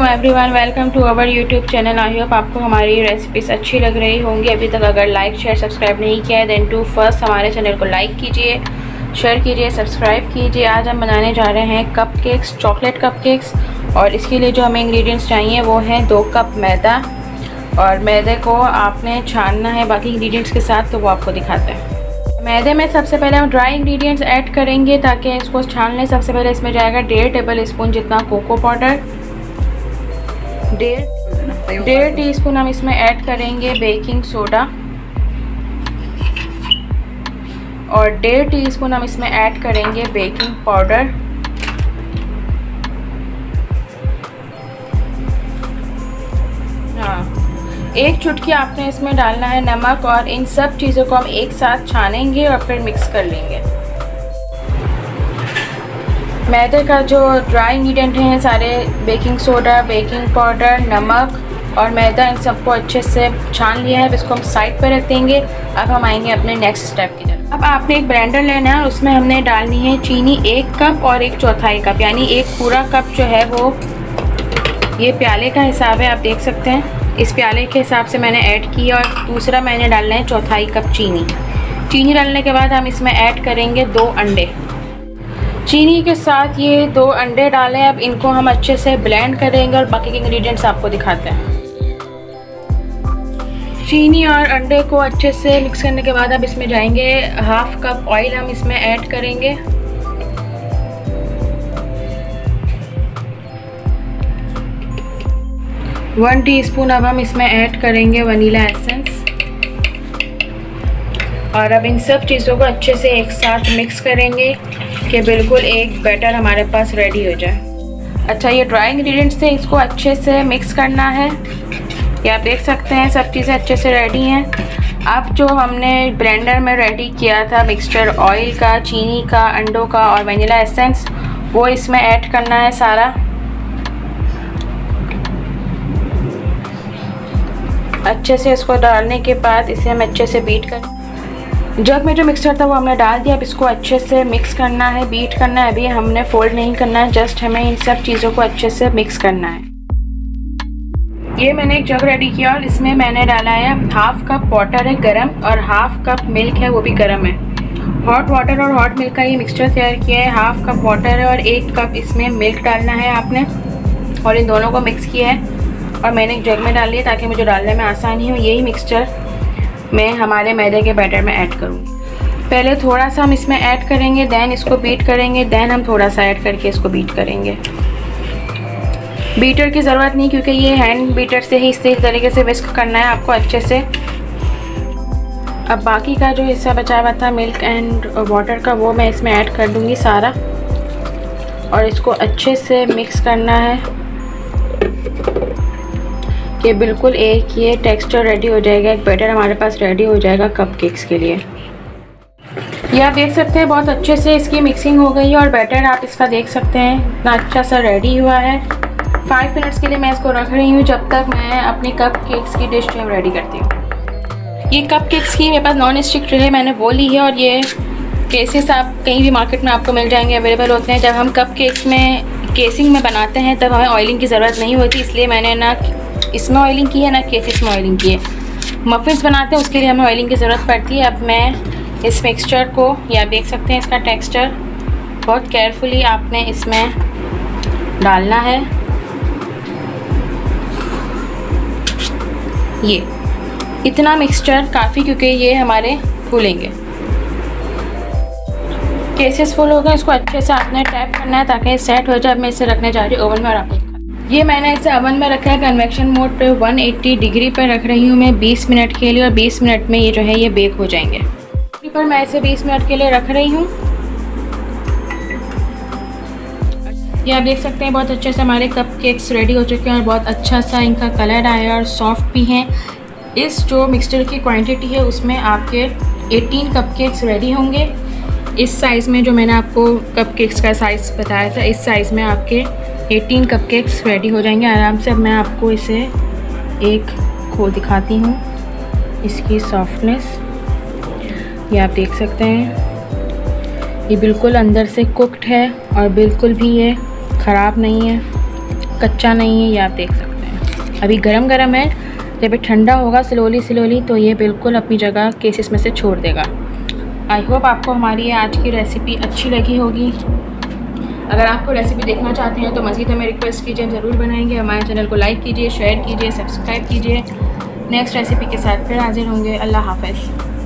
Everyone, welcome to our YouTube channel. I hope आपको हमारी recipes अच्छी लग रही होंगी। अभी तक अगर लाइक शेयर सब्सक्राइब नहीं किया है देन टू फर्स्ट हमारे चैनल को लाइक कीजिए, शेयर कीजिए, सब्सक्राइब कीजिए। आज हम बनाने जा रहे हैं कपकेक्स, चॉकलेट कपकेक्स। और इसके लिए जो हमें इंग्रेडिएंट्स चाहिए वो हैं 2 कप मैदा, और मैदे को आपने छानना है बाकी इंग्रेडिएंट्स के साथ, तो वो आपको दिखाते हैं। मैदे में सबसे पहले हम ड्राई इंग्रेडिएंट्स ऐड करेंगे ताकि इसको छान लें। सबसे पहले इसमें जाएगा 1.5 टेबल स्पून जितना कोको पाउडर, 1.5 टीस्पून हम इसमें ऐड करेंगे बेकिंग सोडा, और 1.5 टीस्पून हम इसमें ऐड करेंगे बेकिंग पाउडर। एक चुटकी आपने इसमें डालना है नमक, और इन सब चीज़ों को हम एक साथ छानेंगे और फिर मिक्स कर लेंगे। मैदे का जो ड्राई इंग्रेडिएंट हैं सारे, बेकिंग सोडा, बेकिंग पाउडर, नमक और मैदा, इन सबको अच्छे से छान लिया है। अब इसको हम साइड पर रख देंगे। अब हम आएंगे अपने नेक्स्ट स्टेप की तरफ। अब आपने एक ब्लेंडर लेना है, उसमें हमने डालनी है चीनी 1 कप और 1/4 कप, यानी एक पूरा कप जो है वो, ये प्याले का हिसाब है, आप देख सकते हैं। इस प्याले के हिसाब से मैंने ऐड किया, और दूसरा मैंने डालना है 1/4 कप चीनी। चीनी डालने के बाद हम इसमें ऐड करेंगे 2 अंडे। चीनी के साथ ये 2 अंडे डालें। अब इनको हम अच्छे से ब्लेंड करेंगे और बाकी के इंग्रेडिएंट्स आपको दिखाते हैं। चीनी और अंडे को अच्छे से मिक्स करने के बाद अब इसमें जाएंगे 1/2 कप ऑयल हम इसमें ऐड करेंगे। वन टीस्पून अब हम इसमें ऐड करेंगे वनीला एसेंस, और अब इन सब चीज़ों को अच्छे से एक साथ मिक्स करेंगे कि बिल्कुल एक बैटर हमारे पास रेडी हो जाए। अच्छा, ये ड्राई इंग्रेडिएंट्स थे, इसको अच्छे से मिक्स करना है। ये आप देख सकते हैं सब चीज़ें अच्छे से रेडी हैं। अब जो हमने ब्लेंडर में रेडी किया था मिक्सचर, ऑयल का, चीनी का, अंडों का और वनीला एसेंस, वो इसमें ऐड करना है सारा। अच्छे से इसको डालने के बाद इसे हम अच्छे से बीट कर, जग में जो मिक्सचर था वो हमने डाल दिया। अब इसको अच्छे से मिक्स करना है, बीट करना है। अभी हमने फोल्ड नहीं करना है, जस्ट हमें इन सब चीज़ों को अच्छे से मिक्स करना है। ये मैंने एक जग रेडी किया और इसमें मैंने डाला है 1/2 कप वाटर है गरम, और 1/2 कप मिल्क है, वो भी गरम है। हॉट वाटर और हॉट मिल्क का ये मिक्सचर तैयार किया है। 1/2 कप वाटर है और 1 कप इसमें मिल्क डालना है आपने, और इन दोनों को मिक्स किया है और मैंने एक जग में डाल लिया ताकि मुझे डालने में आसानी हो। यही मिक्सचर मैं हमारे मैदे के बैटर में ऐड करूँगी। पहले थोड़ा सा हम इसमें ऐड करेंगे, देन इसको बीट करेंगे, देन हम थोड़ा सा ऐड करके इसको बीट करेंगे। बीटर की ज़रूरत नहीं, क्योंकि ये हैंड बीटर से ही इस तरीके से विस्क करना है आपको अच्छे से। अब बाकी का जो हिस्सा बचा हुआ था मिल्क एंड वाटर का, वो मैं इसमें ऐड कर दूँगी सारा, और इसको अच्छे से मिक्स करना है कि बिल्कुल एक ये टेक्सचर रेडी हो जाएगा, एक बैटर हमारे पास रेडी हो जाएगा कपकेक्स के लिए। ये आप देख सकते हैं बहुत अच्छे से इसकी मिक्सिंग हो गई है, और बैटर आप इसका देख सकते हैं इतना अच्छा सा रेडी हुआ है। 5 मिनट्स के लिए मैं इसको रख रही हूँ, जब तक मैं अपनी कपकेक्स की डिश जो रेडी करती हूँ। ये कपकेक्स की मेरे पास नॉन स्टिक ट्रे मैंने वो ली है, और ये केसेस आप कहीं भी मार्केट में आपको मिल जाएंगे, अवेलेबल होते हैं। जब हम कपकेक्स में केसिंग में बनाते हैं तब हमें ऑयलिंग की ज़रूरत नहीं होती, इसलिए मैंने ना इसमें ऑयलिंग की है ना केसेस में ऑयलिंग की है। मफ़िन्स बनाते हैं उसके लिए हमें ऑयलिंग की ज़रूरत पड़ती है। अब मैं इस मिक्सचर को, या आप देख सकते हैं इसका टेक्सचर, बहुत केयरफुली आपने इसमें डालना है। ये इतना मिक्सचर काफ़ी, क्योंकि ये हमारे फूलेंगे। केसेस फुल हो गए, इसको अच्छे से आपने टैप करना है ताकि सेट हो जाए। मैं इसे रखने जा रही हूँ ओवन में, और आपको ये मैंने इसे ओवन में रखा है कन्वेक्शन मोड पे, 180 डिग्री पर रख रही हूँ मैं 20 मिनट के लिए, और 20 मिनट में ये जो है ये बेक हो जाएंगे। पर मैं इसे 20 मिनट के लिए रख रही हूँ। ये आप देख सकते हैं बहुत अच्छे से हमारे कपकेक्स रेडी हो चुके हैं, और बहुत अच्छा सा इनका कलर आया और सॉफ्ट भी हैं। इस जो मिक्सचर की क्वांटिटी है उसमें आपके 18 कपकेक्स रेडी होंगे। इस साइज़ में, जो मैंने आपको कपकेक्स का साइज़ बताया था, इस साइज़ में आपके 18 कपकेक्स रेडी हो जाएंगे आराम से। अब मैं आपको इसे एक खो दिखाती हूँ, इसकी सॉफ्टनेस ये आप देख सकते हैं। ये बिल्कुल अंदर से कुक्ड है और बिल्कुल भी ये ख़राब नहीं है। कच्चा नहीं है, ये आप देख सकते हैं। अभी गरम गरम है, जब ये ठंडा होगा स्लोली तो ये बिल्कुल अपनी जगह केसेस में से छोड़ देगा। आई होप आपको हमारी आज की रेसिपी अच्छी लगी होगी। अगर आपको रेसिपी देखना चाहते हैं तो मज़ीद हमें रिक्वेस्ट कीजिए, हम ज़रूर बनाएंगे। हमारे चैनल को लाइक कीजिए, शेयर कीजिए, सब्सक्राइब कीजिए। नेक्स्ट रेसिपी के साथ फिर हाजिर होंगे। अल्लाह हाफ़िज़।